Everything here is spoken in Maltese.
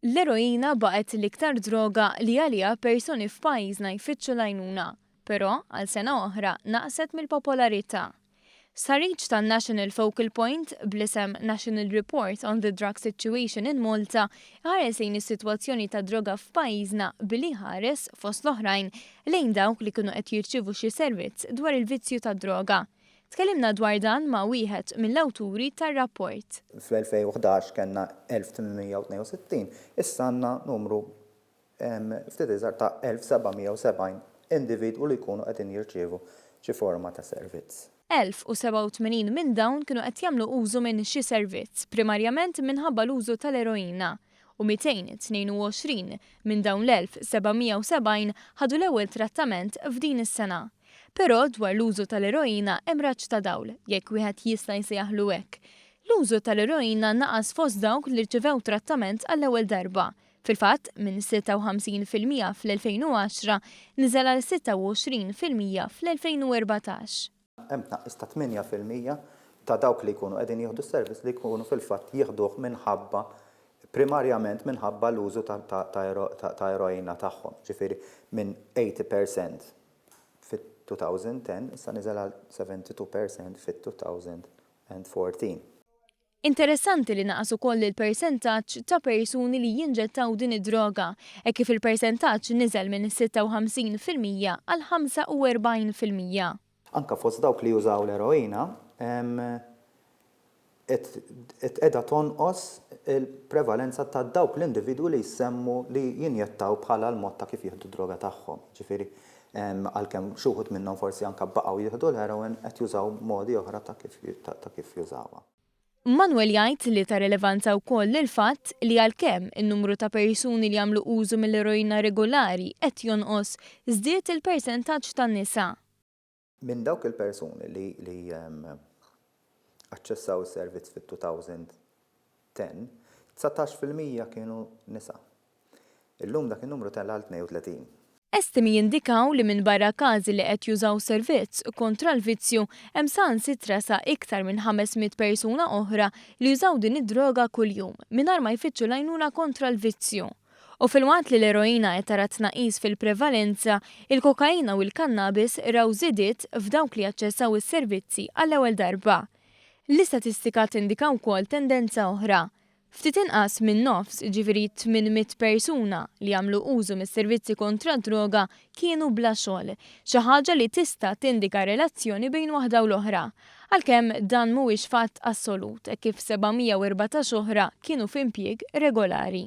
L-eroina baqgħet l-iktar droga li għaliha persuni f'pajjiżna jfittxu l-għajnuna, però għal sena oħra naqset mill-popolarità. Sarriċ tan-National Focal Point bl-isem National Report on the Drug Situation in Malta ħares lejn is-sitwazzjoni ta' droga f'pajjiżna billi ħares fost l-oħrajn lejn dawk li kienu qed jirċievu xi servizz dwar il-vizzju ta' droga. Tkellimna dwar dan ma' wieħed mill-awturi tar-rapport. Fl-2011 kellna 1862, issa għandna numru ftit iżgħar ta' 1770 individwu li jkunu qegħdin jirċievu xi forma ta' servizz. 1087 minn dawn kienu qed jagħmlu użu minn xi servizz, primarjament minħabba l-użu tal-eroina, u 222 minn dawn l-1770 ħadu l-ewwel trattament f'din is-sena. Però dwar l-użu tal-eroina hemm raġġ ta' dawl, jekk wieħed jista' jsejjaħlu hekk. L-użu tal-eroina naqas fost dawk li rċevew trattament għall-ewwel darba. Fil-fatt, minn 56% fl-2010 niżel għal 26% fl-2014. Hemm tnaqqis ta' 8% ta' dawk li jkunu qegħdin jieħdu s-servizz li jkunu fil-fatt jieħduh minħabba primarjament minħabba l-użu ta' eroina tagħhom. Ġifieri minn 80% fit-2010 issa niżel għal 72% fit-2014. Interessanti li naqas ukoll il-persentaġġ ta' persuni li jinġettaw din id-droga, hekk kif il-persentaġġ niżel minn 56% għal 45%. Anka fost dawk li jużaw l-eroina, qiegħda tonqos il-prevalenza ta' dawk l-individwu li jsemmu li jinjettaw bħala l-mod ta' kif jieħdu droga tagħhom. Ġifieri għalkemm xi wħud minnhom forsi anke baqgħu jieħdu l-heroin qed jużaw modi oħra ta' kif jużawha. Manuel jgħid li ta' rilevanza wkoll il-fatt li għalkemm in-numru ta' persuni li jagħmlu użu mill-eroina regolari qed jonqos, żdied il-persentaġġ tan-nisa. Minn dawk il-persuni li aċċessaw is-servizz fit-2010, 19% kienu nisa. Illum dak in-numru tella għal 32. Estimi jindikaw li minn barra każi li qed jużaw servizz kontra l-vizzju hemm saħansitra sa iktar minn 500 persuna oħra li jużaw din id-droga kuljum mingħajr ma jfittxu l-għajnuna kontra l-vizzju. U fil-waqt li l-eroina qed tara tnaqqis fil-prevalenza, il-kokaina u l-kannabis raw żidiet f'dawk li jaċċessaw is-servizzi għall-ewwel darba. L-istatistika tindika wkoll tendenza oħra. Ftit inqas minn nofs, ġifieri 800 persuna li jagħmlu użu mis-servizzi kontra droga kienu bla xogħol, xi ħaġa li tista' tindika relazzjoni bejn waħda u l-oħra. Għalkemm dan mhuwiex fatt assolut, kif 714 oħra kienu f'impjieg regolari.